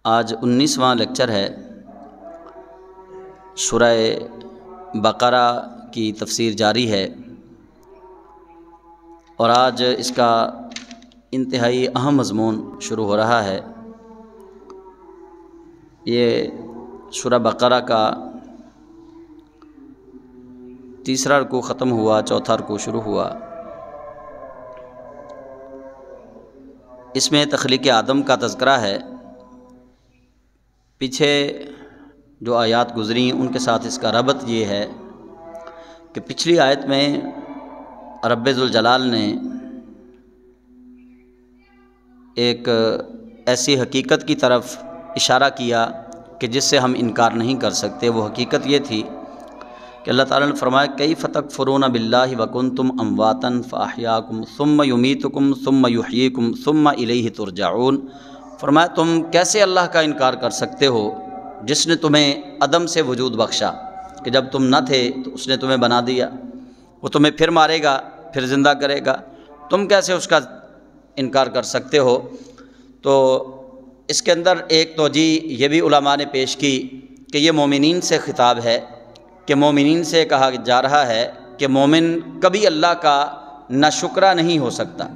آج 19واں لیکچر ہے۔ سورہ بقرہ کی تفسیر جاری ہے اور آج اس کا انتہائی اہم مضمون شروع ہو رہا ہے۔ یہ سورہ بقرہ کا تیسرا رکوع ختم ہوا، چوتھا رکوع شروع ہوا۔ اس میں تخلیق آدم کا تذکرہ ہے۔ پیچھے جو آیات گزریں ان کے ساتھ اس کا ربط یہ ہے کہ پچھلی آیت میں رب ذوالجلال نے ایک ایسی حقیقت کی طرف اشارہ کیا کہ جس سے ہم انکار نہیں کر سکتے۔ وہ حقیقت یہ تھی کہ اللہ تعالیٰ نے فرمایا کیف تکفرون باللہ وکنتم امواتا فاحیاکم ثم یمیتکم ثم یحییکم ثم الیہ ترجعون۔ فرمایا تم کیسے اللہ کا انکار کر سکتے ہو جس نے تمہیں عدم سے وجود بخشا، کہ جب تم نہ تھے تو اس نے تمہیں بنا دیا، وہ تمہیں پھر مارے گا پھر زندہ کرے گا، تم کیسے اس کا انکار کر سکتے ہو؟ تو اس کے اندر ایک توجیہ یہ بھی علماء نے پیش کی کہ یہ مومنین سے خطاب ہے، کہ مومنین سے کہا جا رہا ہے کہ مومن کبھی اللہ کا ناشکرہ نہیں ہو سکتا۔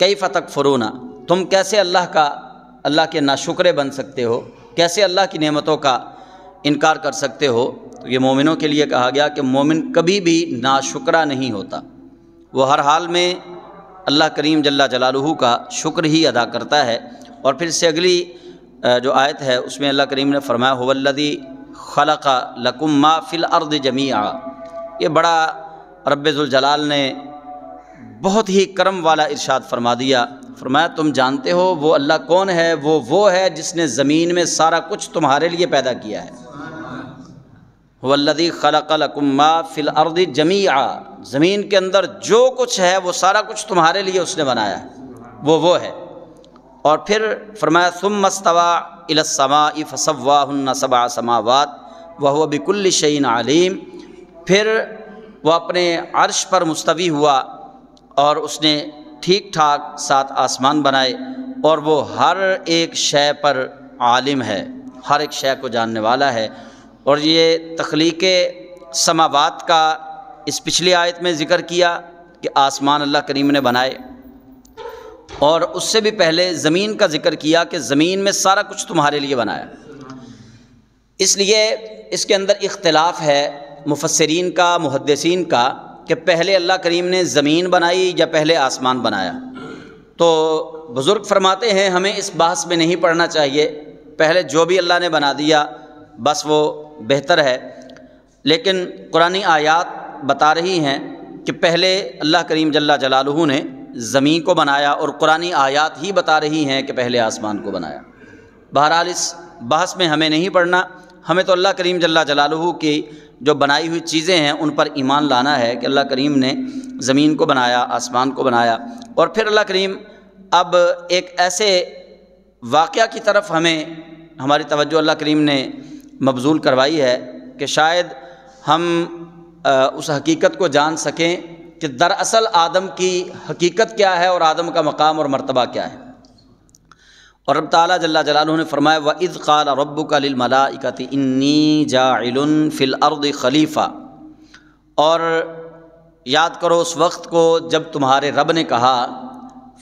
کیف تکفرون، تم کیسے اللہ کے ناشکرے بن سکتے ہو، کیسے اللہ کی نعمتوں کا انکار کر سکتے ہو؟ تو یہ مومنوں کے لیے کہا گیا کہ مومن کبھی بھی ناشکرہ نہیں ہوتا، وہ ہر حال میں اللہ کریم جل جلالہ کا شکر ہی ادا کرتا ہے۔ اور پھر سے اگلی جو آیت ہے اس میں اللہ کریم نے فرمایا هو الذی خلق لکم ما فی الارض جمیعا۔ یہ بڑا رب ذوالجلال نے بہت ہی کرم والا ارشاد فرما دیا، فرمایا تم جانتے ہو وہ اللہ کون ہے؟ وہ ہے جس نے زمین میں سارا کچھ تمہارے لیے پیدا کیا ہے۔ هو الذی خلق لکم ما فی الارض جمیعا، زمین کے اندر جو کچھ ہے وہ سارا کچھ تمہارے لیے اس نے بنایا ہے، وہ ہے۔ اور پھر فرمایا ثم استوى الی السماء فسواہن سبع سماوات وهو بکل شیء علیم۔ پھر وہ اپنے عرش پر مستوی ہوا اور اس نے ٹھیک ٹھاک 7 آسمان بنائے، اور وہ ہر ایک شے پر عالم ہے، ہر ایک شے کو جاننے والا ہے۔ اور یہ تخلیق سماوات کا اس پچھلی آیت میں ذکر کیا کہ آسمان اللہ کریم نے بنائے، اور اس سے بھی پہلے زمین کا ذکر کیا کہ زمین میں سارا کچھ تمہارے لیے بنایا۔ اس لیے اس کے اندر اختلاف ہے مفسرین کا، محدثین کا، کہ پہلے اللہ کریم نے زمین بنائی یا پہلے آسمان بنایا۔ تو بزرگ فرماتے ہیں ہمیں اس بحث میں نہیں پڑھنا چاہیے، پہلے جو بھی اللہ نے بنا دیا بس وہ بہتر ہے۔ لیکن قرآنی آیات بتا رہی ہیں کہ پہلے اللہ کریم جل جلالہ نے زمین کو بنایا، اور قرآنی آیات ہی بتا رہی ہیں کہ پہلے آسمان کو بنایا۔ بہرحال اس بحث میں ہمیں نہیں پڑھنا، ہمیں تو اللہ کریم جل جلالہ کی جو بنائی ہوئی چیزیں ہیں ان پر ایمان لانا ہے کہ اللہ کریم نے زمین کو بنایا، آسمان کو بنایا۔ اور پھر اللہ کریم اب ایک ایسے واقعہ کی طرف ہماری توجہ اللہ کریم نے مبذول کروائی ہے کہ شاید ہم اس حقیقت کو جان سکیں کہ دراصل آدم کی حقیقت کیا ہے اور آدم کا مقام اور مرتبہ کیا ہے۔ اور رب تعالیٰ جل جلالہ نے فرمایا وَإِذْ قَالَ رَبُّكَ لِلْمَلَائِكَةِ إِنِّي جَاعِلٌ فِي الْأَرْضِ خَلِيفَةً، اور یاد کرو اس وقت کو جب تمہارے رب نے کہا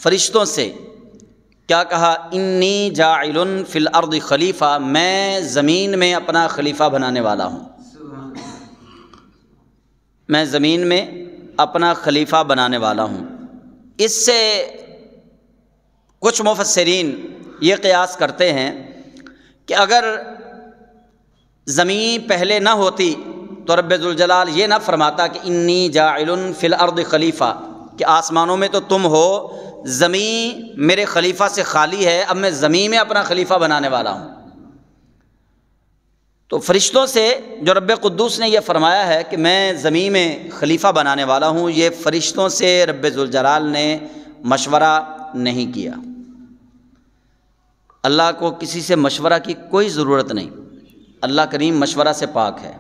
فرشتوں سے، کیا کہا؟ انی جاعل فی الارض خلیفہ، میں زمین میں اپنا خلیفہ بنانے والا ہوں، میں زمین میں اپنا خلیفہ بنانے والا ہوں۔ اس سے کچھ مفسرین یہ قیاس کرتے ہیں کہ اگر زمین پہلے نہ ہوتی تو رب ذوالجلال یہ نہ فرماتا کہ انی جاعل فی الارض خلیفہ، کہ آسمانوں میں تو تم ہو، زمین میرے خلیفہ سے خالی ہے، اب میں زمین میں اپنا خلیفہ بنانے والا ہوں۔ تو فرشتوں سے جو رب قدوس نے یہ فرمایا ہے کہ میں زمین میں خلیفہ بنانے والا ہوں، یہ فرشتوں سے رب ذوالجلال نے مشورہ نہیں کیا۔ اللہ کو کسی سے مشورہ کی کوئی ضرورت نہیں، اللہ کریم مشورہ سے پاک ہے۔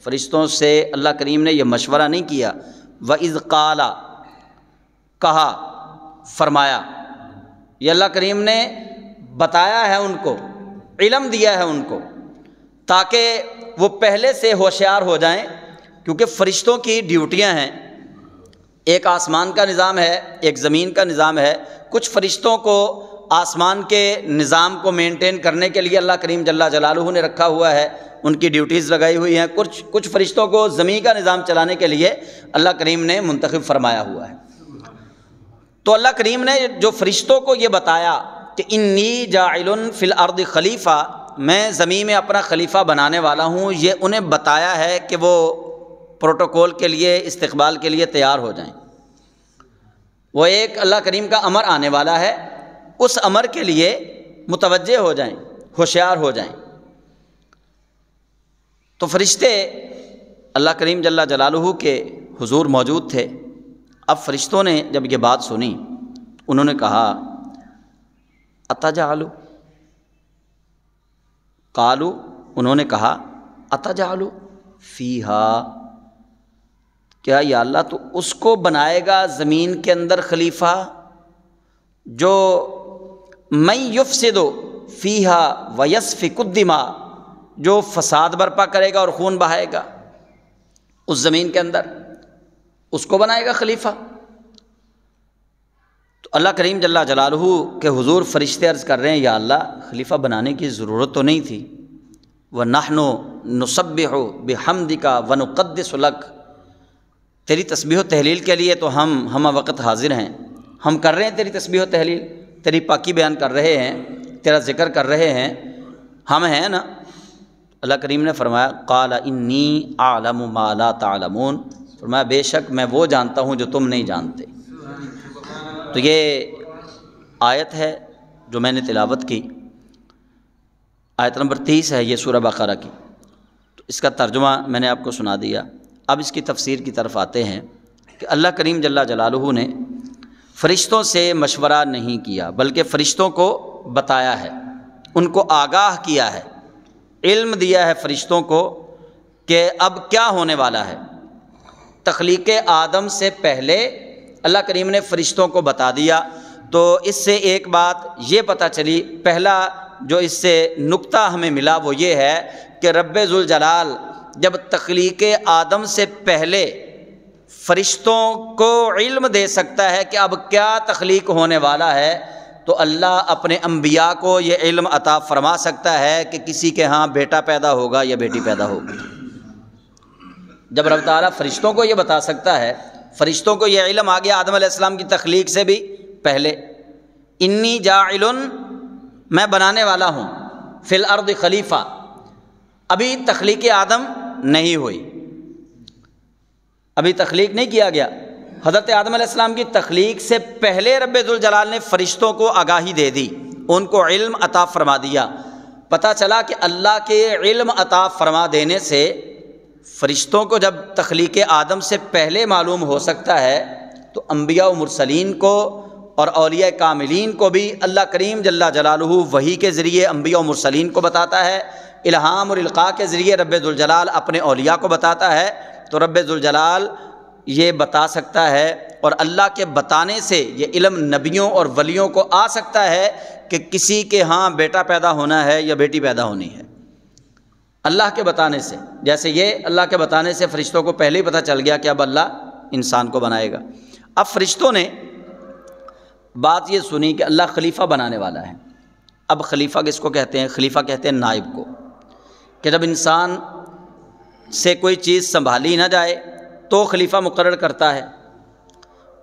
فرشتوں سے اللہ کریم نے یہ مشورہ نہیں کیا۔ وَإِذْ قَالَ، کہا، فرمایا، یہ اللہ کریم نے بتایا ہے ان کو، علم دیا ہے ان کو، تاکہ وہ پہلے سے ہوشیار ہو جائیں، کیونکہ فرشتوں کی ڈیوٹیاں ہیں، ایک آسمان کا نظام ہے، ایک زمین کا نظام ہے۔ کچھ فرشتوں کو آسمان کے نظام کو مینٹین کرنے کے لیے اللہ کریم جل جلالہ نے رکھا ہوا ہے، ان کی ڈیوٹیز لگائی ہوئی ہیں۔ کچھ فرشتوں کو زمین کا نظام چلانے کے لیے اللہ کریم نے منتخب فرمایا ہوا ہے۔ تو اللہ کریم نے جو فرشتوں کو یہ بتایا کہ انی جاعل فی الارض خلیفہ، میں زمین میں اپنا خلیفہ بنانے والا ہوں، یہ انہیں بتایا ہے کہ وہ پروٹوکول کے لیے، استقبال کے لیے تیار ہو جائیں۔ وہ ایک اللہ کریم کا امر آنے والا ہے، اس امر کے لیے متوجہ ہو جائیں، ہوشیار ہو جائیں۔ تو فرشتے اللہ کریم جل جلالہ کے حضور موجود تھے۔ اب فرشتوں نے جب یہ بات سنی، انہوں نے کہا اتجعل، قالوا، انہوں نے کہا اتجعل فیہا، کیا یا اللہ تو اس کو بنائے گا زمین کے اندر خلیفہ جو من یفسد فیہا ویسفک الدماء، جو فساد برپا کرے گا اور خون بہائے گا اس زمین کے اندر، اس کو بنائے گا خلیفہ؟ تو اللہ کریم جل جلالہ کے حضور فرشتے عرض کر رہے ہیں یا اللہ خلیفہ بنانے کی ضرورت تو نہیں تھی، وَنَحْنُ نُسَبِّحُ بِحَمْدِكَ وَنُقَدِّسُ لَكَ، تیری تسبیح و تحلیل کے لیے تو ہم وقت حاضر ہیں، ہم کر رہے ہیں تیری تسبیح و تحلیل، تیری پاکی بیان کر رہے ہیں، تیرا ذکر کر رہے ہیں، ہم ہیں نا۔ اللہ کریم نے فرمایا قال انی اعلم ما لا تعلمون، فرمایا بے شک میں وہ جانتا ہوں جو تم نہیں جانتے۔ تو یہ آیت ہے جو میں نے تلاوت کی، آیت نمبر 30 ہے یہ سورہ بقرہ کی۔ تو اس کا ترجمہ میں نے آپ کو سنا دیا۔ اب اس کی تفسیر کی طرف آتے ہیں کہ اللہ کریم جل جلالہ نے فرشتوں سے مشورہ نہیں کیا، بلکہ فرشتوں کو بتایا ہے، ان کو آگاہ کیا ہے، علم دیا ہے فرشتوں کو کہ اب کیا ہونے والا ہے۔ تخلیق آدم سے پہلے اللہ کریم نے فرشتوں کو بتا دیا۔ تو اس سے ایک بات یہ پتہ چلی، پہلا جو اس سے نقطہ ہمیں ملا وہ یہ ہے کہ رب ذوالجلال جب تخلیق آدم سے پہلے فرشتوں کو علم دے سکتا ہے کہ اب کیا تخلیق ہونے والا ہے، تو اللہ اپنے انبیاء کو یہ علم عطا فرما سکتا ہے کہ کسی کے ہاں بیٹا پیدا ہوگا یا بیٹی پیدا ہوگی۔ جب رب تعالیٰ فرشتوں کو یہ بتا سکتا ہے، فرشتوں کو یہ علم آ گیا آدم علیہ السلام کی تخلیق سے بھی پہلے، انی جاعل، میں بنانے والا ہوں، فی الارض خلیفہ، ابھی تخلیق آدم نہیں ہوئی، ابھی تخلیق نہیں کیا گیا۔ حضرت آدم علیہ السلام کی تخلیق سے پہلے رب ذوالجلال نے فرشتوں کو آگاہی دے دی، ان کو علم عطا فرما دیا۔ پتہ چلا کہ اللہ کے علم عطا فرما دینے سے فرشتوں کو جب تخلیق آدم سے پہلے معلوم ہو سکتا ہے، تو انبیاء و مرسلین کو اور اولیاء کاملین کو بھی اللہ کریم جل جلالہ وحی کے ذریعے انبیاء و مرسلین کو بتاتا ہے، الہام اور القاء کے ذریعے رب ذوالجلال اپنے اولیاء کو بتاتا ہے۔ تو رب ذوالجلال یہ بتا سکتا ہے، اور اللہ کے بتانے سے یہ علم نبیوں اور ولیوں کو آ سکتا ہے کہ کسی کے ہاں بیٹا پیدا ہونا ہے یا بیٹی پیدا ہونی ہے، اللہ کے بتانے سے۔ جیسے یہ اللہ کے بتانے سے فرشتوں کو پہلے ہی پتہ چل گیا کہ اب اللہ انسان کو بنائے گا۔ اب فرشتوں نے بات یہ سنی کہ اللہ خلیفہ بنانے والا ہے۔ اب خلیفہ کس کو کہتے ہیں؟ خلیفہ کہتے ہیں نائب کو، کہ جب انسان سے کوئی چیز سنبھالی نہ جائے تو خلیفہ مقرر کرتا ہے،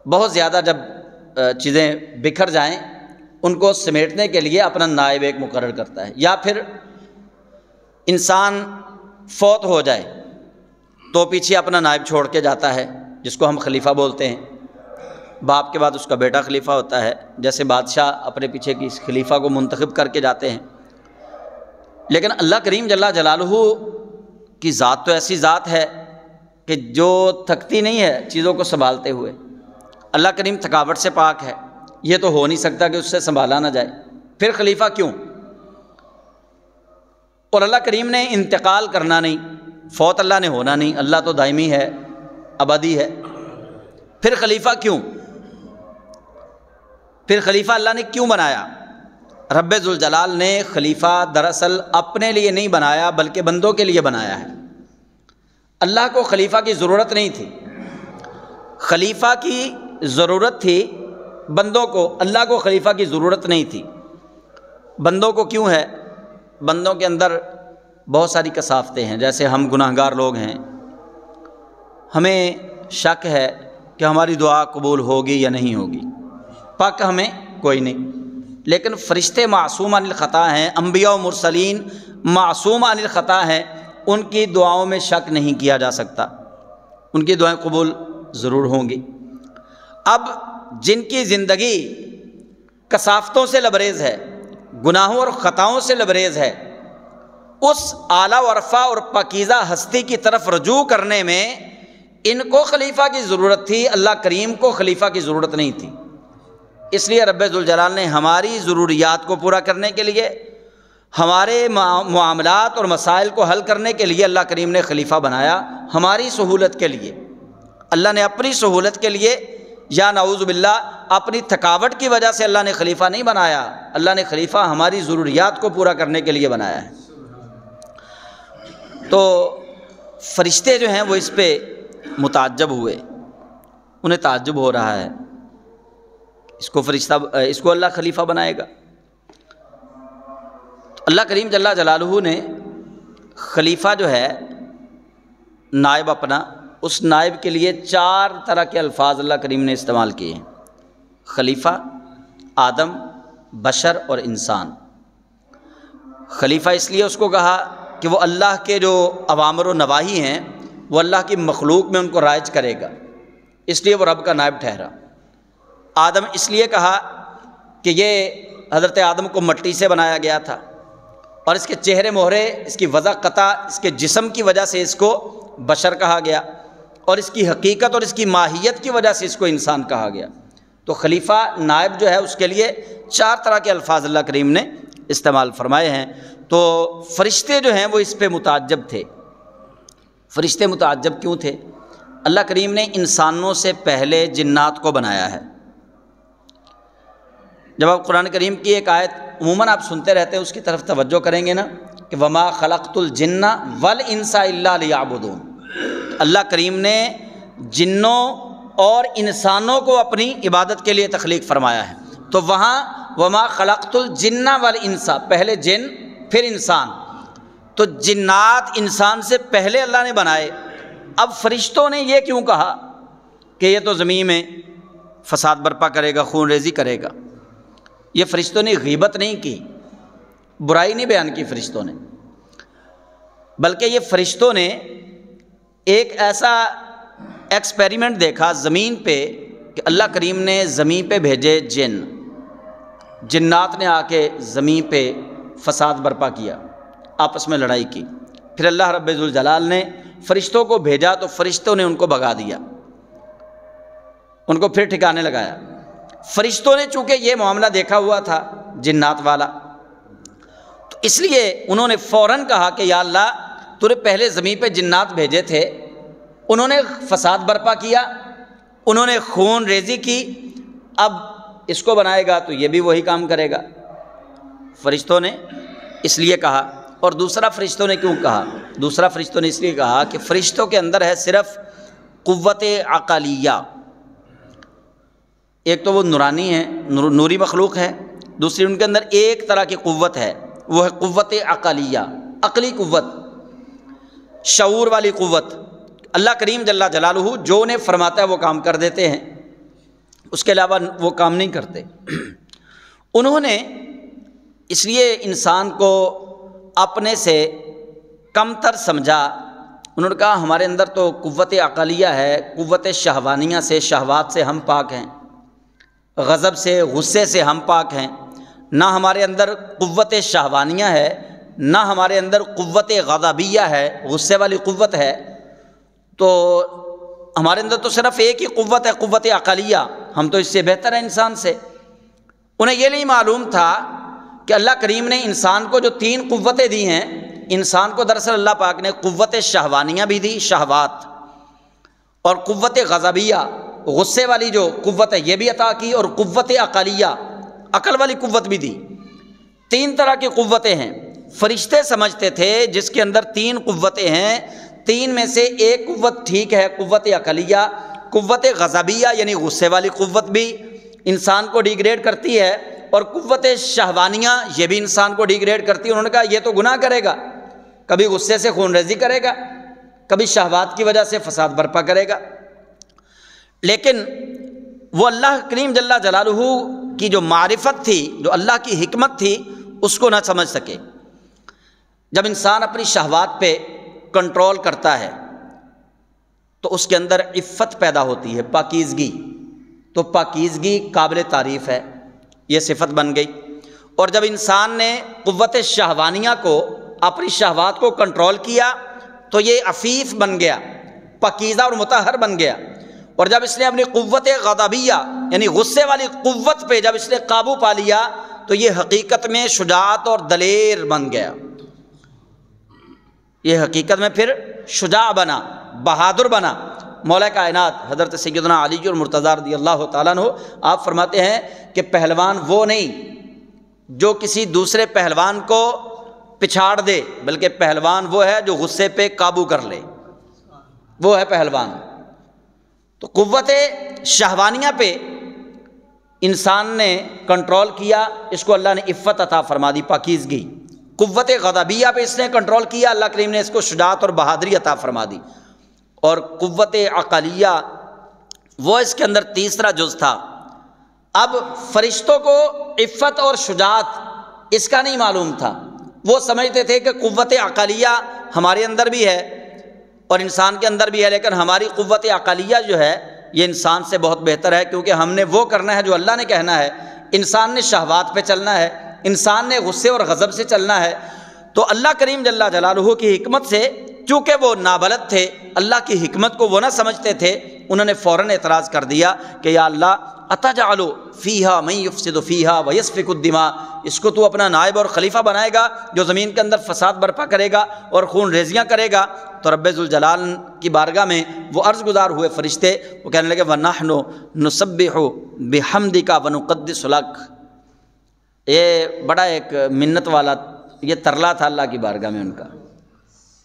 بہت زیادہ جب چیزیں بکھر جائیں ان کو سمیٹنے کے لیے اپنا نائب ایک مقرر کرتا ہے، یا پھر انسان فوت ہو جائے تو پیچھے اپنا نائب چھوڑ کے جاتا ہے، جس کو ہم خلیفہ بولتے ہیں۔ باپ کے بعد اس کا بیٹا خلیفہ ہوتا ہے، جیسے بادشاہ اپنے پیچھے کی خلیفہ کو منتخب کر کے جاتے ہیں۔ لیکن اللہ کریم جل جلالہ کی ذات تو ایسی ذات ہے کہ جو تھکتی نہیں ہے چیزوں کو سنبھالتے ہوئے۔ اللہ کریم تھکاوٹ سے پاک ہے، یہ تو ہو نہیں سکتا کہ اس سے سنبھالا نہ جائے، پھر خلیفہ کیوں؟ اور اللہ کریم نے انتقال کرنا نہیں، فوت اللہ نے ہونا نہیں، اللہ تو دائمی ہے، ابدی ہے، پھر خلیفہ کیوں؟ پھر خلیفہ اللہ نے کیوں بنایا؟ رب ذوالجلال نے خلیفہ دراصل اپنے لیے نہیں بنایا بلکہ بندوں کے لیے بنایا ہے۔ اللہ کو خلیفہ کی ضرورت نہیں تھی، خلیفہ کی ضرورت تھی بندوں کو، اللہ کو خلیفہ کی ضرورت نہیں تھی۔ بندوں کو کیوں ہے؟ بندوں کے اندر بہت ساری کثافتیں ہیں، جیسے ہم گناہ گار لوگ ہیں، ہمیں شک ہے کہ ہماری دعا قبول ہوگی یا نہیں ہوگی، پاک ہمیں کوئی نہیں۔ لیکن فرشتے معصوم عن الخطا ہیں، انبیاء و مرسلین معصوم عن الخطا ہیں، ان کی دعاؤں میں شک نہیں کیا جا سکتا، ان کی دعائیں قبول ضرور ہوں گی۔ اب جن کی زندگی کثافتوں سے لبریز ہے، گناہوں اور خطاؤں سے لبریز ہے، اس اعلیٰ و رفیع اور پاکیزہ ہستی کی طرف رجوع کرنے میں ان کو خلیفہ کی ضرورت تھی، اللہ کریم کو خلیفہ کی ضرورت نہیں تھی۔ اس لیے رب ذوالجلال نے ہماری ضروریات کو پورا کرنے کے لیے، ہمارے معاملات اور مسائل کو حل کرنے کے لیے اللہ کریم نے خلیفہ بنایا، ہماری سہولت کے لیے۔ اللہ نے اپنی سہولت کے لیے یا نعوذ باللہ اپنی تھکاوٹ کی وجہ سے اللہ نے خلیفہ نہیں بنایا، اللہ نے خلیفہ ہماری ضروریات کو پورا کرنے کے لیے بنایا ہے۔ تو فرشتے جو ہیں وہ اس پہ متعجب ہوئے، انہیں تعجب ہو رہا ہے، اس کو اللہ خلیفہ بنائے گا۔ تو اللہ کریم جل جلالہ نے خلیفہ جو ہے نائب اپنا، اس نائب کے لیے 4 طرح کے الفاظ اللہ کریم نے استعمال کیے ہیں: خلیفہ، آدم، بشر اور انسان۔ خلیفہ اس لیے اس کو کہا کہ وہ اللہ کے جو اوامر و نواہی ہیں وہ اللہ کی مخلوق میں ان کو رائج کرے گا، اس لیے وہ رب کا نائب ٹھہرا۔ آدم اس لیے کہا کہ یہ حضرت آدم کو مٹی سے بنایا گیا تھا، اور اس کے چہرے مہرے، اس کی وضع قطع، اس کے جسم کی وجہ سے اس کو بشر کہا گیا، اور اس کی حقیقت اور اس کی ماہیت کی وجہ سے اس کو انسان کہا گیا۔ تو خلیفہ نائب جو ہے اس کے لیے 4 طرح کے الفاظ اللہ کریم نے استعمال فرمائے ہیں۔ تو فرشتے جو ہیں وہ اس پہ متعجب تھے۔ فرشتے متعجب کیوں تھے؟ اللہ کریم نے انسانوں سے پہلے جنات کو بنایا ہے۔ جب آپ قرآن کریم کی ایک آیت عموماً آپ سنتے رہتے ہیں، اس کی طرف توجہ کریں گے نا کہ وما خلقت الجن والانس الا لیعبدون، اللہ کریم نے جنوں اور انسانوں کو اپنی عبادت کے لیے تخلیق فرمایا ہے۔ تو وہاں وما خلقت الجن والانس، پہلے جن پھر انسان، تو جنات انسان سے پہلے اللہ نے بنائے۔ اب فرشتوں نے یہ کیوں کہا کہ یہ تو زمین میں فساد برپا کرے گا، خون ریزی کرے گا؟ یہ فرشتوں نے غیبت نہیں کی، برائی نہیں بیان کی فرشتوں نے، بلکہ یہ فرشتوں نے ایک ایسا ایکسپیریمنٹ دیکھا زمین پہ کہ اللہ کریم نے زمین پہ بھیجے جنات نے آ کے زمین پہ فساد برپا کیا، آپس میں لڑائی کی۔ پھر اللہ رب ذوالجلال نے فرشتوں کو بھیجا تو فرشتوں نے ان کو بھگا دیا، ان کو پھر ٹھکانے لگایا۔ فرشتوں نے چونکہ یہ معاملہ دیکھا ہوا تھا جنات والا، تو اس لیے انہوں نے فوراً کہا کہ یا اللہ تو نے پہلے زمین پہ جنات بھیجے تھے، انہوں نے فساد برپا کیا، انہوں نے خون ریزی کی، اب اس کو بنائے گا تو یہ بھی وہی کام کرے گا۔ فرشتوں نے اس لیے کہا۔ اور دوسرا فرشتوں نے کیوں کہا؟ دوسرا فرشتوں نے اس لیے کہا کہ فرشتوں کے اندر ہے صرف قوت عقلیہ، ایک تو وہ نورانی ہے، نوری مخلوق ہے، دوسری ان کے اندر ایک طرح کی قوت ہے، وہ ہے قوت عقلیہ، عقلی قوت، شعور والی قوت۔ اللہ کریم جل جلالہ جو انہیں فرماتا ہے وہ کام کر دیتے ہیں، اس کے علاوہ وہ کام نہیں کرتے۔ انہوں نے اس لیے انسان کو اپنے سے کم تر سمجھا، انہوں نے کہا ہمارے اندر تو قوت عقلیہ ہے، قوت شہوانیہ سے، شہوات سے ہم پاک ہیں، غضب سے، غصے سے ہم پاک ہیں، نہ ہمارے اندر قوت شہوانیہ ہے، نہ ہمارے اندر قوت غضبیہ ہے، غصے والی قوت ہے، تو ہمارے اندر تو صرف ایک ہی قوت ہے، قوت عقلیہ، ہم تو اس سے بہتر ہیں انسان سے۔ انہیں یہ نہیں معلوم تھا کہ اللہ کریم نے انسان کو جو 3 قوتیں دی ہیں، انسان کو دراصل اللہ پاک نے قوت شہوانیہ بھی دی، شہوات، اور قوت غضبیہ، غصے والی جو قوت ہے یہ بھی عطا کی، اور قوت عقلیہ، عقل والی قوت بھی دی۔ تین طرح کی قوتیں ہیں۔ فرشتے سمجھتے تھے جس کے اندر تین قوتیں ہیں، تین میں سے ایک قوت ٹھیک ہے، قوت عقلیہ۔ قوت غضبیہ یعنی غصے والی قوت بھی انسان کو ڈیگریڈ کرتی ہے، اور قوت شہوانیہ یہ بھی انسان کو ڈیگریڈ کرتی ہے۔ انہوں نے کہا یہ تو گناہ کرے گا، کبھی غصے سے خون ریزی کرے گا، کبھی شہوات کی وجہ سے فساد برپا کرے گا، لیکن وہ اللہ کریم جل جلالہ کی جو معرفت تھی، جو اللہ کی حکمت تھی، اس کو نہ سمجھ سکے۔ جب انسان اپنی شہوات پہ کنٹرول کرتا ہے تو اس کے اندر عفت پیدا ہوتی ہے، پاکیزگی۔ تو پاکیزگی قابل تعریف ہے، یہ صفت بن گئی۔ اور جب انسان نے قوت شہوانیہ کو، اپنی شہوات کو کنٹرول کیا تو یہ عفیف بن گیا، پاکیزہ اور مطہر بن گیا۔ اور جب اس نے اپنی قوت غضبیہ یعنی غصے والی قوت پہ جب اس نے قابو پا لیا تو یہ حقیقت میں شجاعت اور دلیر بن گیا، یہ حقیقت میں پھر شجاع بنا، بہادر بنا۔ مولا کائنات حضرت سیدنا علی المرتضیٰ رضی اللہ تعالیٰ عنہ آپ فرماتے ہیں کہ پہلوان وہ نہیں جو کسی دوسرے پہلوان کو پچھاڑ دے، بلکہ پہلوان وہ ہے جو غصے پہ قابو کر لے، وہ ہے پہلوان۔ تو قوت شہوانیہ پہ انسان نے کنٹرول کیا، اس کو اللہ نے عفت عطا فرما دی، پاکیزگی۔ قوت غضبیہ پہ اس نے کنٹرول کیا، اللہ کریم نے اس کو شجاعت اور بہادری عطا فرما دی۔ اور قوت عقلیہ وہ اس کے اندر تیسرا جز تھا۔ اب فرشتوں کو عفت اور شجاعت اس کا نہیں معلوم تھا، وہ سمجھتے تھے کہ قوت عقلیہ ہمارے اندر بھی ہے اور انسان کے اندر بھی ہے، لیکن ہماری قوت عقلیہ جو ہے یہ انسان سے بہت بہتر ہے، کیونکہ ہم نے وہ کرنا ہے جو اللہ نے کہنا ہے، انسان نے شہوات پہ چلنا ہے، انسان نے غصے اور غضب سے چلنا ہے۔ تو اللہ کریم جل جلالہ کی حکمت سے، چونکہ وہ نابلد تھے، اللہ کی حکمت کو وہ نہ سمجھتے تھے، انہوں نے فوراً اعتراض کر دیا کہ یا اللہ اتجعل فیہا من یفسد فیہا ویسفک الدماء، اس کو تو اپنا نائب اور خلیفہ بنائے گا جو زمین کے اندر فساد برپا کرے گا اور خون ریزیاں کرے گا۔ تو رب ذوالجلال کی بارگاہ میں وہ عرض گزار ہوئے فرشتے، وہ کہنے لگے وَنَحْنُ نُسَبِّحُ بِحَمْدِكَ وَنُقَدِّسُ لَكَ۔ یہ بڑا ایک منت والا یہ ترلا تھا اللہ کی بارگاہ میں، ان کا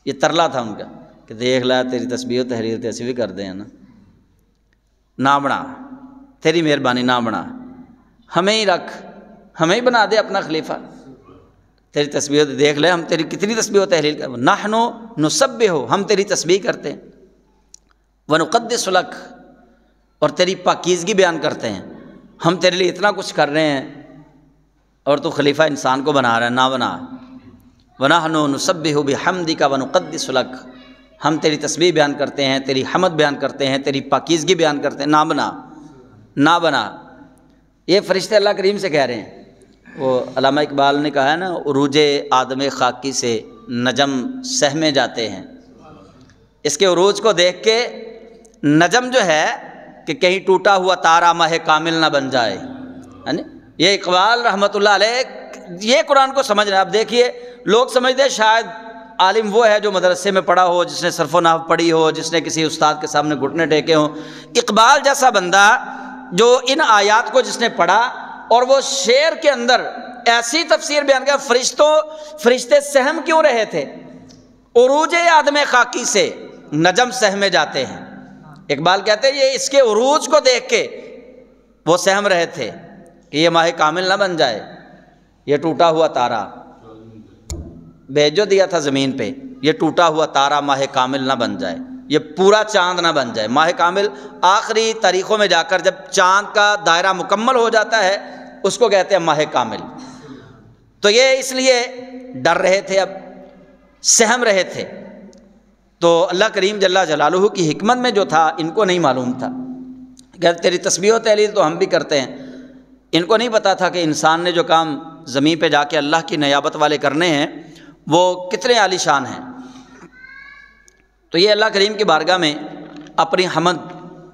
یہ ترلا تھا ان کا کہ دیکھ لا تیری تسبیح و تحریر تے اسی بھی کر دیں نا، نہ بنا، تیری مہربانی نہ بنا، ہمیں ہی رکھ، ہمیں ہی بنا دے اپنا خلیفہ، تیری تسبیح دیکھ لے ہم تیری کتنی تسبیح و تحلیل کر، نحن نسبح، ہم تیری تسبیح کرتے ہیں، ونقدس لک، اور تیری پاکیزگی بیان کرتے ہیں، ہم تیرے لیے اتنا کچھ کر رہے ہیں اور تو خلیفہ انسان کو بنا رہا ہے، نہ بنا۔ ونحن نسبح بحمدک ونقدس لک، ہم تیری تسبیح بیان کرتے ہیں، تیری حمد بیان کرتے ہیں، تیری پاکیزگی بیان کرتے ہیں، نہ بنا، نہ بنا۔ یہ فرشتے اللہ کریم سے کہہ رہے ہیں۔ وہ علامہ اقبال نے کہا ہے نا، عروج آدم خاکی سے نجم سہمے جاتے ہیں۔ اس کے عروج کو دیکھ کے نجم جو ہے کہ کہیں ٹوٹا ہوا تارا ماہ کامل نہ بن جائے، یہ اقبال رحمۃ اللہ علیہ یہ قرآن کو سمجھ رہے ہیں۔ اب دیکھیے لوگ سمجھتے ہیں شاید عالم وہ ہے جو مدرسے میں پڑھا ہو، جس نے صرف و نحو پڑھی ہو، جس نے کسی استاد کے سامنے گھٹنے ٹیکے ہوں۔ اقبال جیسا بندہ جو ان آیات کو جس نے پڑھا اور وہ شعر کے اندر ایسی تفسیر بیان کیا، فرشتے سہم کیوں رہے تھے؟ عروج آدم خاکی سے نجم سہمے جاتے ہیں۔ اقبال کہتے ہیں یہ اس کے عروج کو دیکھ کے وہ سہم رہے تھے کہ یہ ماہ کامل نہ بن جائے، یہ ٹوٹا ہوا تارا بھیجو دیا تھا زمین پہ، یہ ٹوٹا ہوا تارا ماہ کامل نہ بن جائے، یہ پورا چاند نہ بن جائے۔ ماہ کامل آخری تاریخوں میں جا کر جب چاند کا دائرہ مکمل ہو جاتا ہے اس کو کہتے ہیں ماہ کامل۔ تو یہ اس لیے ڈر رہے تھے، اب سہم رہے تھے۔ تو اللہ کریم جل جلالہ کی حکمت میں جو تھا ان کو نہیں معلوم تھا کہ تیری تسبیح و تحلیل تو ہم بھی کرتے ہیں، ان کو نہیں پتا تھا کہ انسان نے جو کام زمین پہ جا کے اللہ کی نیابت والے کرنے ہیں وہ کتنے عالی شان ہیں۔ تو یہ اللہ کریم کی بارگاہ میں اپنی حمد،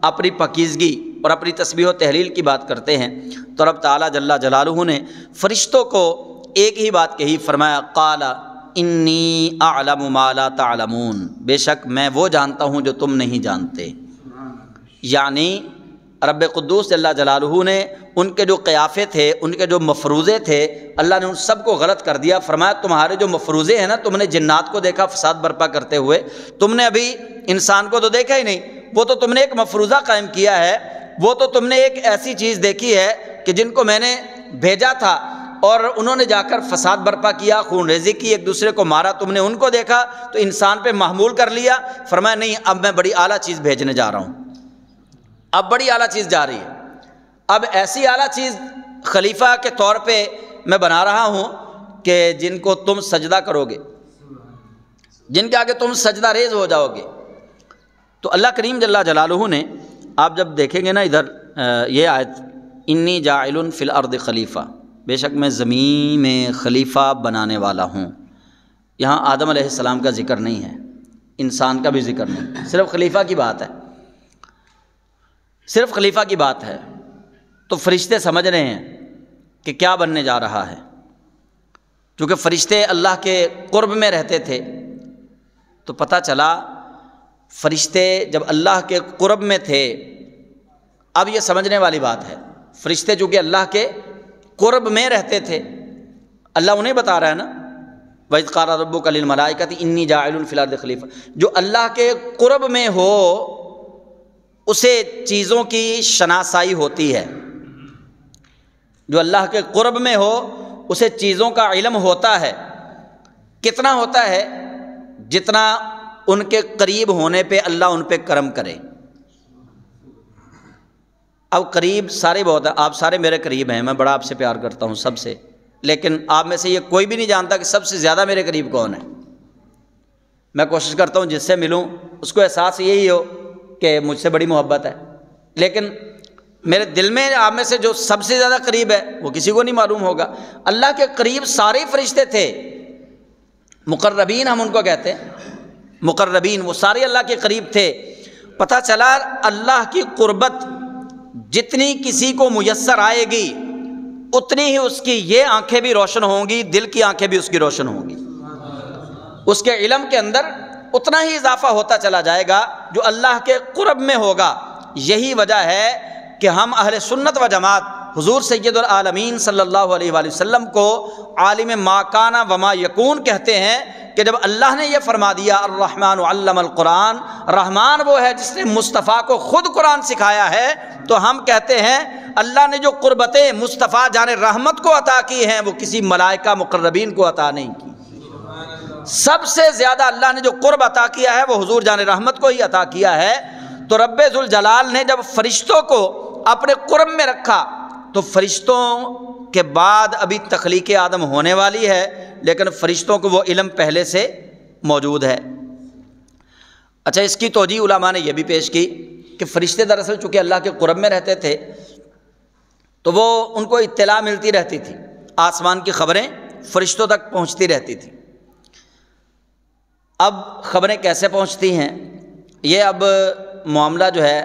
اپنی پاکیزگی اور اپنی تسبیح و تحلیل کی بات کرتے ہیں۔ تو رب تعالیٰ جل جلالہ نے فرشتوں کو ایک ہی بات کہی، فرمایا قال انی اعلم ما لا تعلمون، بے شک میں وہ جانتا ہوں جو تم نہیں جانتے۔ یعنی رب قدوس جل جلالہ نے ان کے جو قیافے تھے، ان کے جو مفروضے تھے، اللہ نے ان سب کو غلط کر دیا۔ فرمایا تمہارے جو مفروضے ہیں نا، تم نے جنات کو دیکھا فساد برپا کرتے ہوئے، تم نے ابھی انسان کو تو دیکھا ہی نہیں، وہ تو تم نے ایک مفروضہ قائم کیا ہے، وہ تو تم نے ایک ایسی چیز دیکھی ہے کہ جن کو میں نے بھیجا تھا اور انہوں نے جا کر فساد برپا کیا، خون ریزی کی، ایک دوسرے کو مارا، تم نے ان کو دیکھا تو انسان پہ محمول کر لیا۔ فرمایا نہیں، اب میں بڑی اعلیٰ چیز بھیجنے جا رہا ہوں، اب بڑی اعلیٰ چیز جا رہی ہے، اب ایسی اعلیٰ چیز خلیفہ کے طور پہ میں بنا رہا ہوں کہ جن کو تم سجدہ کرو گے، جن کے آگے تم سجدہ ریز ہو جاؤ گے۔ تو اللہ کریم جل جلالہ نے، آپ جب دیکھیں گے نا ادھر یہ آیت، انی جاعل فی الارض خلیفہ، بے شک میں زمین میں خلیفہ بنانے والا ہوں، یہاں آدم علیہ السلام کا ذکر نہیں ہے، انسان کا بھی ذکر نہیں، صرف خلیفہ کی بات ہے، صرف خلیفہ کی بات ہے۔ تو فرشتے سمجھ رہے ہیں کہ کیا بننے جا رہا ہے، چونکہ فرشتے اللہ کے قرب میں رہتے تھے، تو پتہ چلا فرشتے جب اللہ کے قرب میں تھے، اب یہ سمجھنے والی بات ہے، فرشتے چونکہ اللہ کے قرب میں رہتے تھے، اللہ انہیں بتا رہا ہے نا، وَإِذْ قَالَ رَبُّكَ لِلْمَلَائِكَةِ إِنِّي جَاعِلٌ فِي الْأَرْضِ خَلِيفَةً، جو اللہ کے قرب میں ہو اسے چیزوں کی شناسائی ہوتی ہے، جو اللہ کے قرب میں ہو اسے چیزوں کا علم ہوتا ہے۔ کتنا ہوتا ہے؟ جتنا ان کے قریب ہونے پہ اللہ ان پہ کرم کرے۔ اب قریب سارے بہت ہیں، آپ سارے میرے قریب ہیں، میں بڑا آپ سے پیار کرتا ہوں سب سے، لیکن آپ میں سے یہ کوئی بھی نہیں جانتا کہ سب سے زیادہ میرے قریب کون ہے۔ میں کوشش کرتا ہوں جس سے ملوں اس کو احساس یہی ہو کہ مجھ سے بڑی محبت ہے، لیکن میرے دل میں آپ میں سے جو سب سے زیادہ قریب ہے وہ کسی کو نہیں معلوم ہوگا۔ اللہ کے قریب سارے فرشتے تھے، مقربین ہم ان کو کہتے ہیں، مقربین، وہ سارے اللہ کے قریب تھے۔ پتہ چلا اللہ کی قربت جتنی کسی کو میسر آئے گی اتنی ہی اس کی یہ آنکھیں بھی روشن ہوں گی، دل کی آنکھیں بھی اس کی روشن ہوں گی، اس کے علم کے اندر اتنا ہی اضافہ ہوتا چلا جائے گا جو اللہ کے قرب میں ہوگا۔ یہی وجہ ہے کہ ہم اہل سنت و جماعت حضور سید العالمین صلی اللہ علیہ وآلہ وسلم کو عالم ما کان و ما یکون کہتے ہیں کہ جب اللہ نے یہ فرما دیا الرحمن علم القرآن، رحمان وہ ہے جس نے مصطفیٰ کو خود قرآن سکھایا ہے، تو ہم کہتے ہیں اللہ نے جو قربتیں مصطفیٰ جان رحمت کو عطا کی ہیں وہ کسی ملائکہ مقربین کو عطا نہیں کی۔ سب سے زیادہ اللہ نے جو قرب عطا کیا ہے وہ حضور جان رحمت کو ہی عطا کیا ہے۔ تو رب ذوالجلال نے جب فرشتوں کو اپنے قرب میں رکھا تو فرشتوں کے بعد ابھی تخلیق آدم ہونے والی ہے، لیکن فرشتوں کو وہ علم پہلے سے موجود ہے۔ اچھا، اس کی توجیہ علماء نے یہ بھی پیش کی کہ فرشتے دراصل چونکہ اللہ کے قرب میں رہتے تھے تو وہ ان کو اطلاع ملتی رہتی تھی، آسمان کی خبریں فرشتوں تک پہنچتی رہتی تھی۔ اب خبریں کیسے پہنچتی ہیں؟ یہ اب معاملہ جو ہے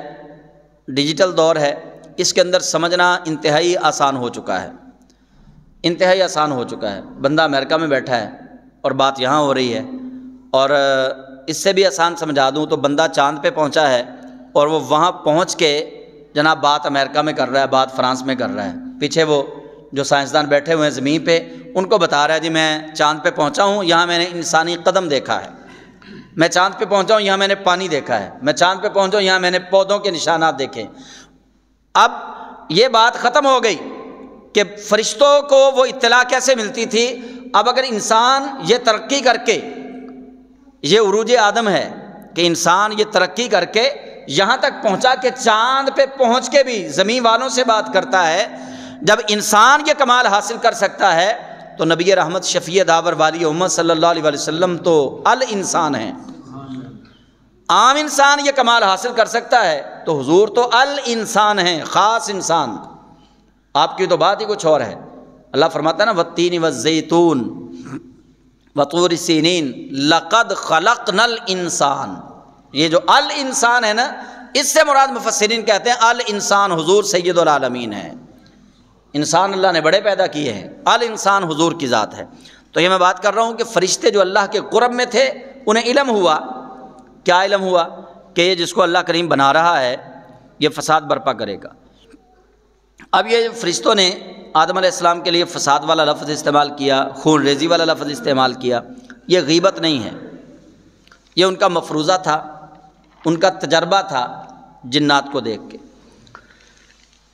ڈیجیٹل دور ہے، اس کے اندر سمجھنا انتہائی آسان ہو چکا ہے، انتہائی آسان ہو چکا ہے۔ بندہ امریکہ میں بیٹھا ہے اور بات یہاں ہو رہی ہے، اور اس سے بھی آسان سمجھا دوں تو بندہ چاند پہ پہنچا ہے اور وہ وہاں پہنچ کے جناب بات امریکہ میں کر رہا ہے، بات فرانس میں کر رہا ہے، پیچھے وہ جو سائنسدان بیٹھے ہوئے ہیں زمین پہ ان کو بتا رہا ہے جی میں چاند پہ پہنچا ہوں، یہاں میں نے انسانی قدم دیکھا ہے، میں چاند پہ پہنچا ہوں یہاں میں نے پانی دیکھا ہے، میں چاند پہ پہنچا ہوں یہاں میں نے پودوں کے نشانات دیکھے۔ اب یہ بات ختم ہو گئی کہ فرشتوں کو وہ اطلاع کیسے ملتی تھی۔ اب اگر انسان یہ ترقی کر کے، یہ عروج آدم ہے کہ انسان یہ ترقی کر کے یہاں تک پہنچا کہ چاند پہ پہنچ کے بھی زمین والوں سے بات کرتا ہے، جب انسان یہ کمال حاصل کر سکتا ہے تو نبی رحمت شفیع داور والی امت صلی اللہ علیہ وسلم تو الانسان ہیں۔ عام انسان یہ کمال حاصل کر سکتا ہے تو حضور تو الانسان ہیں، خاص انسان۔ آپ کی تو بات ہی کچھ اور ہے۔ اللہ فرماتا ہے نا والتین والزیتون وطور سینین لقد خلقنا الانسان، یہ جو الانسان ہے نا اس سے مراد مفسرین کہتے ہیں الانسان حضور سید العالمین ہے۔ انسان اللہ نے بڑے پیدا کیے ہیں، الانسان حضور کی ذات ہے۔ تو یہ میں بات کر رہا ہوں کہ فرشتے جو اللہ کے قرب میں تھے انہیں علم ہوا، کیا علم ہوا کہ یہ جس کو اللہ کریم بنا رہا ہے یہ فساد برپا کرے گا۔ اب یہ فرشتوں نے آدم علیہ السلام کے لیے فساد والا لفظ استعمال کیا، خون ریزی والا لفظ استعمال کیا، یہ غیبت نہیں ہے، یہ ان کا مفروضہ تھا، ان کا تجربہ تھا جنات کو دیکھ کے۔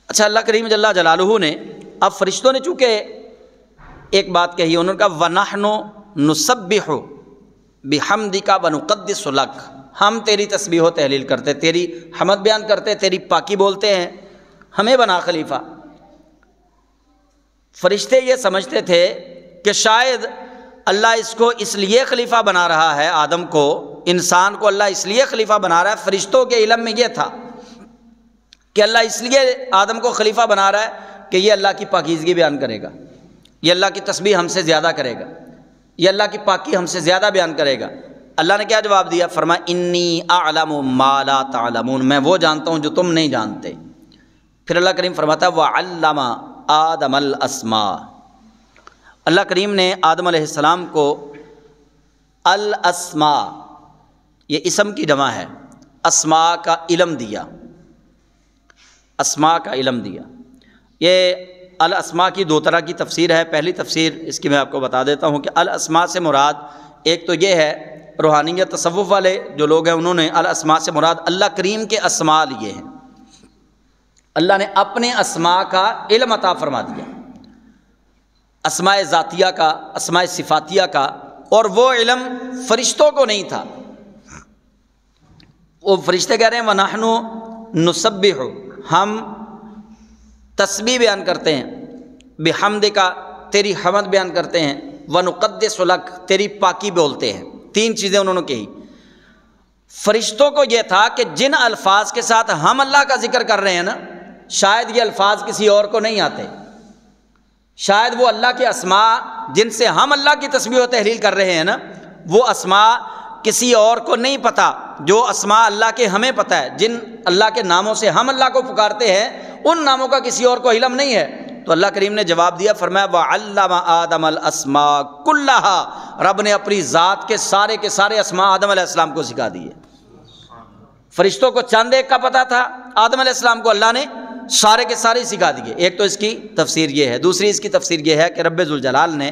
اچھا، اللہ کریم جل جلالہ نے اب فرشتوں نے چونکہ ایک بات کہی، انہوں نے کہا وَنَحْنُ نُسَبِّحُ بِحَمْدِكَ وَنُقَدِّسُ لَكَ، ہم تیری تسبیح و تحلیل کرتے، تیری حمد بیان کرتے، تیری پاکی بولتے ہیں، ہمیں بنا خلیفہ۔ فرشتے یہ سمجھتے تھے کہ شاید اللہ اس کو اس لیے خلیفہ بنا رہا ہے، آدم کو، انسان کو اللہ اس لیے خلیفہ بنا رہا ہے، فرشتوں کے علم میں یہ تھا کہ اللہ اس لیے آدم کو خلیفہ بنا رہا ہے کہ یہ اللہ کی پاکیزگی بیان کرے گا، یہ اللہ کی تسبیح ہم سے زیادہ کرے گا، یہ اللہ کی پاکی ہم سے زیادہ بیان کرے گا۔ اللہ نے کیا جواب دیا؟ فرمایا انی اعلم ما لا تعلمون، میں وہ جانتا ہوں جو تم نہیں جانتے۔ پھر اللہ کریم فرماتا ہے وَعَلَّمَ آدَمَ الْأَسْمَاءَ، اللہ کریم نے آدم علیہ السلام کو الاسماء، یہ اسم کی جمع ہے، اسماء کا علم دیا، اسماء کا علم دیا۔ یہ الاسماء کی دو طرح کی تفسیر ہے۔ پہلی تفسیر اس کی میں آپ کو بتا دیتا ہوں کہ الاسماء سے مراد ایک تو یہ ہے، روحانیت تصوف والے جو لوگ ہیں انہوں نے الاسماء سے مراد اللہ کریم کے اسماء لیے ہیں، اللہ نے اپنے اسماء کا علم عطا فرما دیا، اسماء ذاتیہ کا، اسماء صفاتیہ کا، اور وہ علم فرشتوں کو نہیں تھا۔ وہ فرشتے کہہ رہے ہیں وَنَحْنُ نُسَبِّحُ، ہم تسبیح بیان کرتے ہیں، بِحَمْدِكَ، تیری حمد بیان کرتے ہیں، وَنُقَدِّسُ لَكَ، تیری پاکی بولتے ہیں۔ تین چیزیں انہوں نے کہی۔ فرشتوں کو یہ تھا کہ جن الفاظ کے ساتھ ہم اللہ کا ذکر کر رہے ہیں نا، شاید یہ الفاظ کسی اور کو نہیں آتے، شاید وہ اللہ کے اسماء جن سے ہم اللہ کی تسبیح و تحلیل کر رہے ہیں نا، وہ اسماء کسی اور کو نہیں پتہ، جو اسماء اللہ کے ہمیں پتہ ہے، جن اللہ کے ناموں سے ہم اللہ کو پکارتے ہیں ان ناموں کا کسی اور کو علم نہیں ہے۔ تو اللہ کریم نے جواب دیا، فرمایا وَعَلَّمَ آدَمَ الْأَسْمَاءَ كُلَّهَا، رب نے اپنی ذات کے سارے اسماء آدم علیہ السلام کو سکھا دیے۔ فرشتوں کو چند ایک کا پتہ تھا، آدم علیہ السلام کو اللہ نے سارے کے سارے سکھا دیے۔ ایک تو اس کی تفسیر یہ ہے، دوسری اس کی تفسیر یہ ہے کہ رب ذوالجلال نے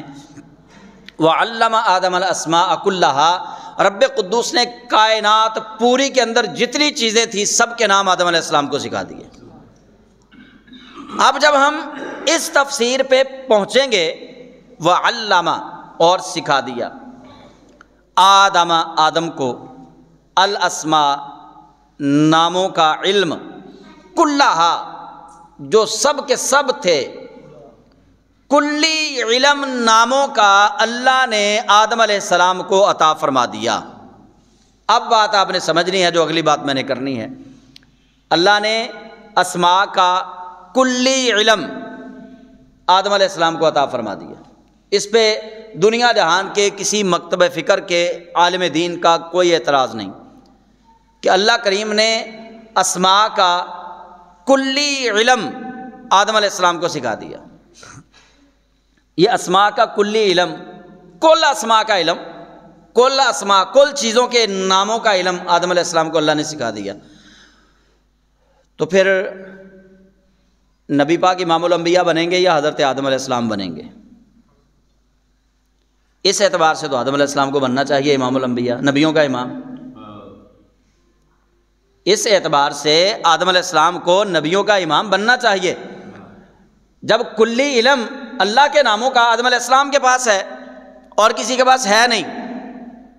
وَعَلَّمَ آدَمَ الْأَسْمَاءَ كُلَّهَا، رب قدوس نے کائنات پوری کے اندر جتنی چیزیں تھیں سب کے نام آدم علیہ السلام کو سکھا دیے۔ اب جب ہم اس تفسیر پہ پہنچیں گے، وَعَلَّمَ، اور سکھا دیا، آدم کو، الاسماء، ناموں کا علم، کلہا، جو سب کے سب تھے، کلی علم ناموں کا اللہ نے آدم علیہ السلام کو عطا فرما دیا۔ اب بات آپ نے سمجھنی ہے جو اگلی بات میں نے کرنی ہے۔ اللہ نے اسماء کا کلی علم آدم علیہ السلام کو عطا فرما دیا۔ اس پہ دنیا جہان کے کسی مکتب فکر کے عالم دین کا کوئی اعتراض نہیں کہ اللہ کریم نے اسماء کا کلی علم آدم علیہ السلام کو سکھا دیا۔ یہ اسماء کا کلی علم، کل اسماء کا علم، کل اسماء، کل چیزوں کے ناموں کا علم آدم علیہ السلام کو اللہ نے سکھا دیا۔ تو پھر نبی پاک امام الانبیاء بنیں گے یا حضرت آدم علیہ السلام بنیں گے؟ اس اعتبار سے تو آدم علیہ السلام کو بننا چاہیے امام الانبیاء، نبیوں کا امام۔ اس اعتبار سے آدم علیہ السلام کو نبیوں کا امام بننا چاہیے۔ جب کلی علم اللہ کے ناموں کا آدم علیہ السلام کے پاس ہے اور کسی کے پاس ہے نہیں،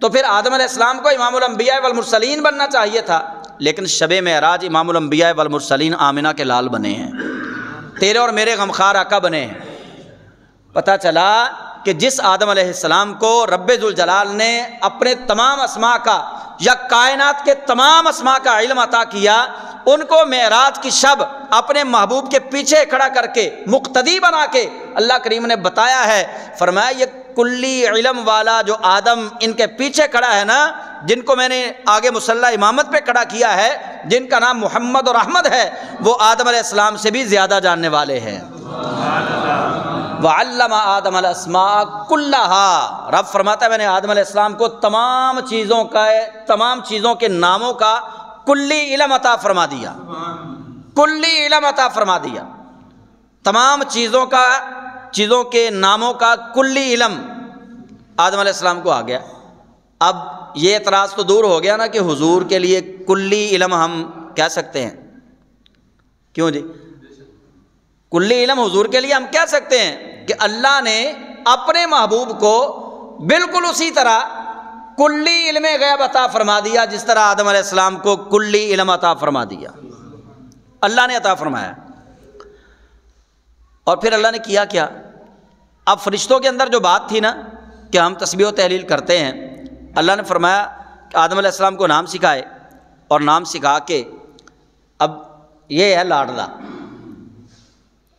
تو پھر آدم علیہ السلام کو امام الانبیاء والمرسلین بننا چاہیے تھا۔ لیکن شب معراج امام الانبیاء والمرسلین آمنہ کے لال بنے ہیں، تیرے اور میرے غمخوار آقا بنے ہیں۔ پتہ چلا کہ جس آدم علیہ السلام کو رب ذوالجلال نے اپنے تمام اسماء کا یا کائنات کے تمام اسماء کا علم عطا کیا، ان کو معراج کی شب اپنے محبوب کے پیچھے کھڑا کر کے مقتدی بنا کے اللہ کریم نے بتایا ہے، فرمایا یہ کلی علم والا جو آدم ان کے پیچھے کھڑا ہے نا، جن کو میں نے آگے مصلی امامت پہ کھڑا کیا ہے، جن کا نام محمد اور احمد ہے، وہ آدم علیہ السلام سے بھی زیادہ جاننے والے ہیں۔ وَعَلَّمَ آدَمَ الْأَسْمَاءَ كُلَّهَا، رب فرماتا ہے میں نے آدم علیہ السلام کو تمام چیزوں کے ناموں کا کلی علم عطا فرما دیا۔ کلی علم عطا فرما دیا، تمام چیزوں کے ناموں کا کلی علم آدم علیہ السلام کو آ گیا۔ اب یہ اعتراض تو دور ہو گیا نا کہ حضور کے لیے کلی علم ہم کہہ سکتے ہیں، کیوں جی؟ کلی علم حضور کے لیے ہم کہہ سکتے ہیں کہ اللہ نے اپنے محبوب کو بالکل اسی طرح کلی علم غیب عطا فرما دیا جس طرح آدم علیہ السلام کو کلی علم عطا فرما دیا، اللہ نے عطا فرمایا۔ اور پھر اللہ نے کیا کیا؟ اب فرشتوں کے اندر جو بات تھی نا کہ ہم تسبیح و تحلیل کرتے ہیں، اللہ نے فرمایا کہ آدم علیہ السلام کو نام سکھائے، اور نام سکھا کے اب یہ ہے لاڈلا،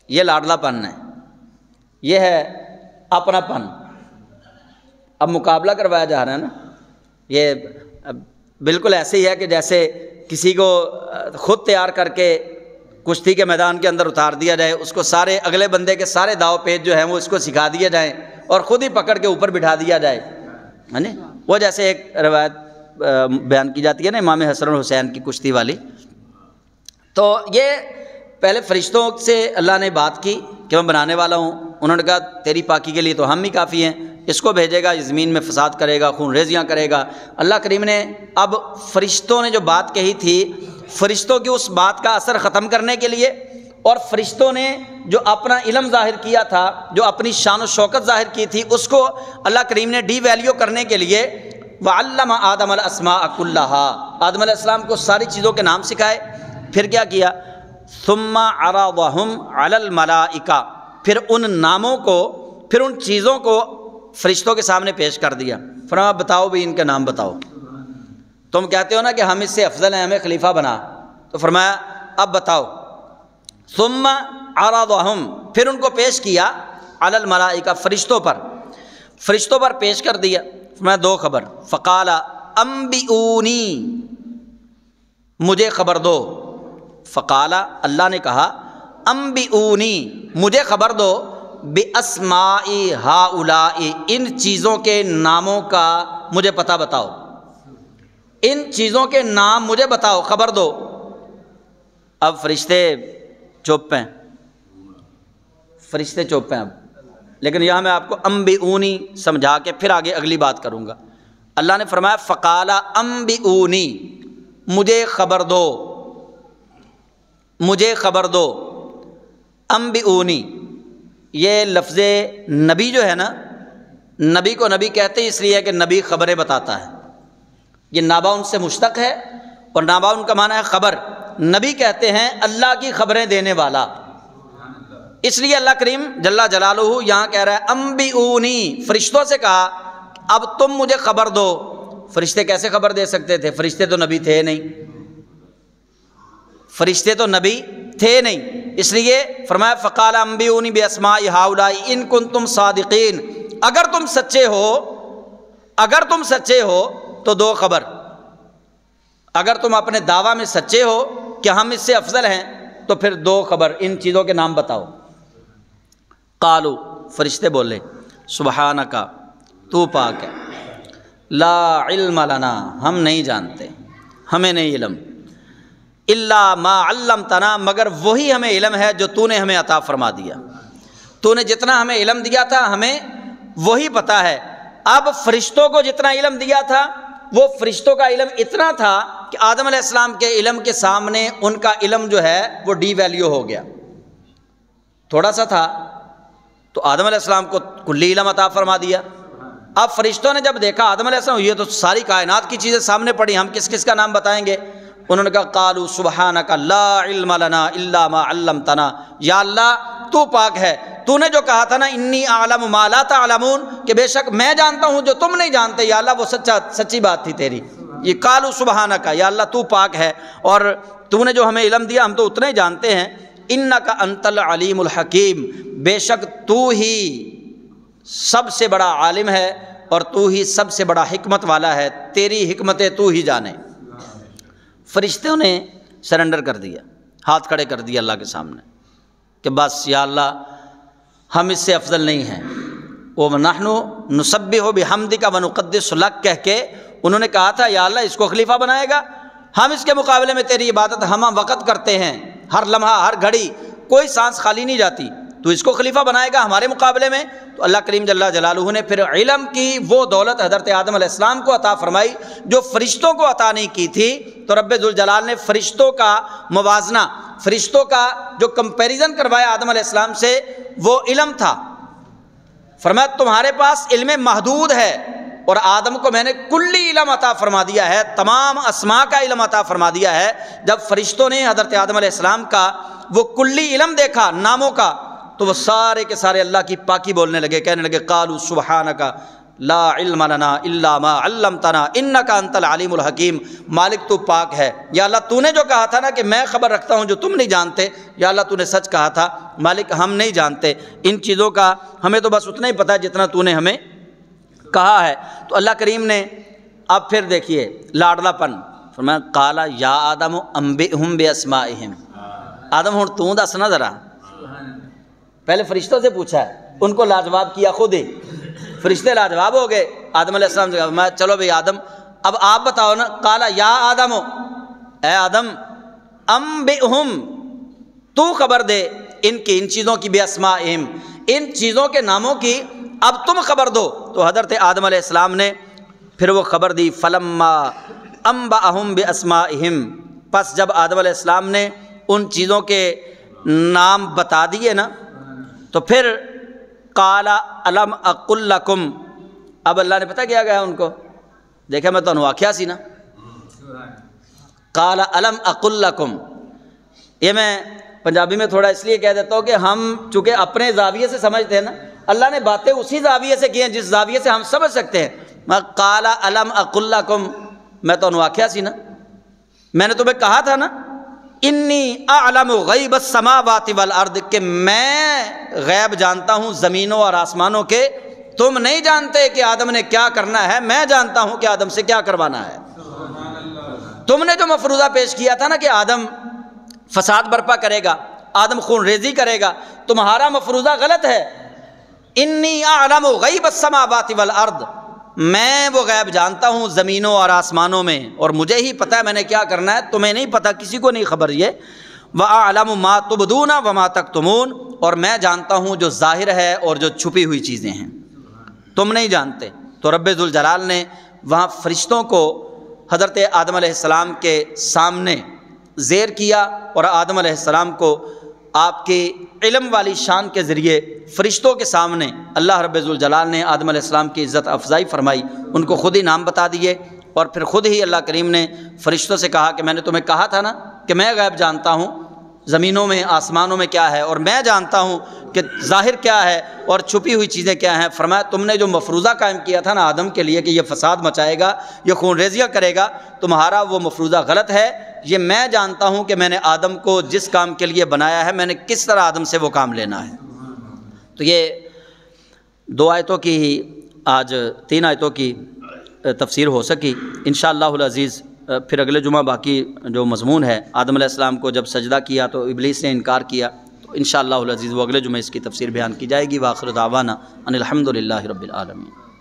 یہ لاڈلا پن ہے، یہ ہے اپنا پن۔ اب مقابلہ کروایا جا رہا ہے نا، یہ بالکل ایسے ہی ہے کہ جیسے کسی کو خود تیار کر کے کشتی کے میدان کے اندر اتار دیا جائے، اس کو سارے اگلے بندے کے سارے داؤ پیچ جو ہیں وہ اس کو سکھا دیے جائیں اور خود ہی پکڑ کے اوپر بٹھا دیا جائے، ہے نا؟ وہ جیسے ایک روایت بیان کی جاتی ہے نا امام حسن اور حسین کی کشتی والی۔ تو یہ پہلے فرشتوں سے اللہ نے بات کی کہ میں بنانے والا ہوں، انہوں نے کہا تیری پاکی کے لیے تو ہم ہی کافی ہیں، اس کو بھیجے گا، یہ زمین میں فساد کرے گا، خون ریزیاں کرے گا۔ اللہ کریم نے اب فرشتوں نے جو بات کہی تھی، فرشتوں کی اس بات کا اثر ختم کرنے کے لیے، اور فرشتوں نے جو اپنا علم ظاہر کیا تھا، جو اپنی شان و شوکت ظاہر کی تھی، اس کو اللہ کریم نے ڈی ویلیو کرنے کے لیے وَعَلَّمَ آدَمَ الْأَسْمَاءَ كُلَّهَا، آدم علیہ السلام کو ساری چیزوں کے نام سکھائے۔ پھر کیا کیا؟ ثُمَّ عَرَضَهُمْ عَلَى الْمَلَائِكَةِ، پھر ان ناموں کو، پھر ان چیزوں کو فرشتوں کے سامنے پیش کر دیا۔ فرمایا بتاؤ بھی ان کے نام بتاؤ، تم کہتے ہو نا کہ ہم اس سے افضل ہیں، ہمیں خلیفہ بنا، تو فرمایا اب بتاؤ۔ ثم عرضهم، پھر ان کو پیش کیا علی الملائکہ، فرشتوں پر پیش کر دیا۔ فرمایا دو خبر، فقال انبئونی، مجھے خبر دو۔ فقال، اللہ نے کہا انبئونی، مجھے خبر دو، باسماء ہؤلاء، ان چیزوں کے ناموں کا مجھے پتہ بتاؤ، ان چیزوں کے نام مجھے بتاؤ، خبر دو۔ اب فرشتے چپ ہیں، فرشتے چپ ہیں اب، لیکن یہاں میں آپ کو انبئونی سمجھا کے پھر آگے اگلی بات کروں گا۔ اللہ نے فرمایا فقال انبئونی، مجھے خبر دو، مجھے خبر دو۔ انبئونی، یہ لفظ نبی جو ہے نا، نبی کو نبی کہتے ہیں اس لیے کہ نبی خبریں بتاتا ہے، یہ نابا سے مشتق ہے، اور نابا ان کا معنی ہے خبر۔ نبی کہتے ہیں اللہ کی خبریں دینے والا، اس لیے اللہ کریم جل جلالہ یہاں کہہ رہا ہے انبئونی، فرشتوں سے کہا اب تم مجھے خبر دو۔ فرشتے کیسے خبر دے سکتے تھے؟ فرشتے تو نبی تھے نہیں، فرشتے تو نبی تھے نہیں، اس لیے فرمایا فقال انبئونی باسماء ہؤلاء ان کنتم صادقین، اگر تم سچے ہو، اگر تم سچے ہو تو دو خبر، اگر تم اپنے دعویٰ میں سچے ہو کہ ہم اس سے افضل ہیں تو پھر دو خبر، ان چیزوں کے نام بتاؤ۔ قالو، فرشتے بولے سبحانک، تو پاک ہے، لا علم لنا، ہم نہیں جانتے، ہمیں نہیں علم، الا ما علمتنا، مگر وہی ہمیں علم ہے جو تو نے ہمیں عطا فرما دیا، تو نے جتنا ہمیں علم دیا تھا ہمیں وہی پتہ ہے۔ اب فرشتوں کو جتنا علم دیا تھا وہ فرشتوں کا علم اتنا تھا کہ آدم علیہ السلام کے علم کے سامنے ان کا علم جو ہے وہ ڈی ویلیو ہو گیا، تھوڑا سا تھا تو آدم علیہ السلام کو کلی علم عطا فرما دیا۔ اب فرشتوں نے جب دیکھا آدم علیہ السلام، یہ تو ساری کائنات کی چیزیں سامنے پڑی، ہم کس کس کا نام بتائیں گے؟ انہوں نے کہا قالوا سبحانک لا علم لنا الا ما علمتنا، یا اللہ تو پاک ہے، تو نے جو کہا تھا نا انی اعلم ما لا تعلمون، کہ بے شک میں جانتا ہوں جو تم نہیں جانتے، یا اللہ وہ سچی بات تھی تیری۔ یہ قالوا سبحانک، یا اللہ تو پاک ہے اور تو نے جو ہمیں علم دیا ہم تو اتنا ہی جانتے ہیں۔ انک انت العلیم الحکیم، بے شک تو ہی سب سے بڑا عالم ہے اور تو ہی سب سے بڑا حکمت والا ہے، تیری حکمتیں تو ہی جانے۔ فرشتوں نے سرنڈر کر دیا، ہاتھ کھڑے کر دیا اللہ کے سامنے کہ بس یا اللہ ہم اس سے افضل نہیں ہیں۔ وَنَحْنُ نُسَبِّحُ بِحَمْدِكَ وَنُقَدِّسُ لَكَ کہہ کے انہوں نے کہا تھا یا اللہ اس کو خلیفہ بنائے گا، ہم اس کے مقابلے میں تیری عبادت ہمہ وقت کرتے ہیں، ہر لمحہ ہر گھڑی کوئی سانس خالی نہیں جاتی، تو اس کو خلیفہ بنائے گا ہمارے مقابلے میں؟ تو اللہ کریم جل جلالہ نے پھر علم کی وہ دولت حضرت آدم علیہ السلام کو عطا فرمائی جو فرشتوں کو عطا نہیں کی تھی۔ تو رب ذوالجلال نے فرشتوں کا موازنہ، فرشتوں کا جو کمپیریزن کروایا آدم علیہ السلام سے، وہ علم تھا۔ فرمایا تمہارے پاس علم محدود ہے اور آدم کو میں نے کلی علم عطا فرما دیا ہے، تمام اسماء کا علم عطا فرما دیا ہے۔ جب فرشتوں نے حضرت آدم علیہ السلام کا وہ کلی علم دیکھا ناموں کا، تو وہ سارے کے سارے اللہ کی پاکی بولنے لگے، کہنے لگے قالوا سبحانک لا علم لنا الا ما علمتنا انک انت العلیم الحکیم۔ مالک تو پاک ہے، یا اللہ تو نے جو کہا تھا نا کہ میں خبر رکھتا ہوں جو تم نہیں جانتے، یا اللہ تو نے سچ کہا تھا، مالک ہم نہیں جانتے ان چیزوں کا، ہمیں تو بس اتنا ہی پتہ ہے جتنا تو نے ہمیں کہا ہے۔ تو اللہ کریم نے اب پھر دیکھیے لاڈلا پن، فرمایا قال یا آدم انبئہم باسمائہم، آدم ہن تو دسنا ذرا، پہلے فرشتوں سے پوچھا ہے، ان کو لاجواب کیا خود ہی، فرشتے لاجواب ہو گئے۔ آدم علیہ السلام سے کہا میں چلو بھئی آدم اب آپ بتاؤ نا، قال یا آدم، اے آدم، انبئہم تو خبر دے ان کی، ان چیزوں کی، باسمائہم ان چیزوں کے ناموں کی، اب تم خبر دو۔ تو حضرت آدم علیہ السلام نے پھر وہ خبر دی، فلما انبأہم باسمائہم، پس جب آدم علیہ السلام نے ان چیزوں کے نام بتا دیے نا، تو پھر قال الم اقل لکم، اب اللہ نے پتہ کیا گیا ان کو، دیکھا میں تو واقعہ سی نا، قال الم اقل لکم، یہ میں پنجابی میں تھوڑا اس لیے کہہ دیتا ہوں کہ ہم چونکہ اپنے زاویے سے سمجھتے ہیں نا، اللہ نے باتیں اسی زاویے سے کی ہیں جس زاویے سے ہم سمجھ سکتے ہیں۔ قال الم اقل لکم، میں تو واقعہ سی نا، میں نے تمہیں کہا تھا نا، انی اعلم غیب السماوات والارض، کہ میں غیب جانتا ہوں زمینوں اور آسمانوں کے، تم نہیں جانتے کہ آدم نے کیا کرنا ہے، میں جانتا ہوں کہ آدم سے کیا کروانا ہے۔ تم نے جو مفروضہ پیش کیا تھا نا کہ آدم فساد برپا کرے گا، آدم خون ریزی کرے گا، تمہارا مفروضہ غلط ہے۔ انی اعلم غیب السماوات والارض، میں وہ غیب جانتا ہوں زمینوں اور آسمانوں میں، اور مجھے ہی پتہ ہے میں نے کیا کرنا ہے، تمہیں نہیں پتہ، کسی کو نہیں خبر یہ۔ وَأَعْلَمُ مَا تُبْدُونَ وَمَا تَكْتُمُونَ، اور میں جانتا ہوں جو ظاہر ہے اور جو چھپی ہوئی چیزیں ہیں، تم نہیں جانتے۔ تو رب ذوالجلال نے وہاں فرشتوں کو حضرت آدم علیہ السلام کے سامنے زیر کیا، اور آدم علیہ السلام کو آپ کے علم والی شان کے ذریعے فرشتوں کے سامنے اللہ رب ذوالجلال نے آدم علیہ السلام کی عزت افزائی فرمائی، ان کو خود ہی نام بتا دیے، اور پھر خود ہی اللہ کریم نے فرشتوں سے کہا کہ میں نے تمہیں کہا تھا نا کہ میں غیب جانتا ہوں زمینوں میں آسمانوں میں کیا ہے، اور میں جانتا ہوں کہ ظاہر کیا ہے اور چھپی ہوئی چیزیں کیا ہیں۔ فرمایا تم نے جو مفروضہ قائم کیا تھا نا آدم کے لیے کہ یہ فساد مچائے گا، یہ خون ریزیاں کرے گا، تمہارا وہ مفروضہ غلط ہے۔ یہ میں جانتا ہوں کہ میں نے آدم کو جس کام کے لیے بنایا ہے، میں نے کس طرح آدم سے وہ کام لینا ہے۔ تو یہ 2 آیتوں کی ہی آج 3 آیتوں کی تفسیر ہو سکی۔ انشاءاللہ العزیز پھر اگلے جمعہ باقی جو مضمون ہے، آدم علیہ السلام کو جب سجدہ کیا تو ابلیس نے انکار کیا، تو انشاءاللہ العزیز وہ اگلے جمعہ اس کی تفسیر بیان کی جائے گی۔ وآخر دعوانا ان الحمد للہ رب العالمین۔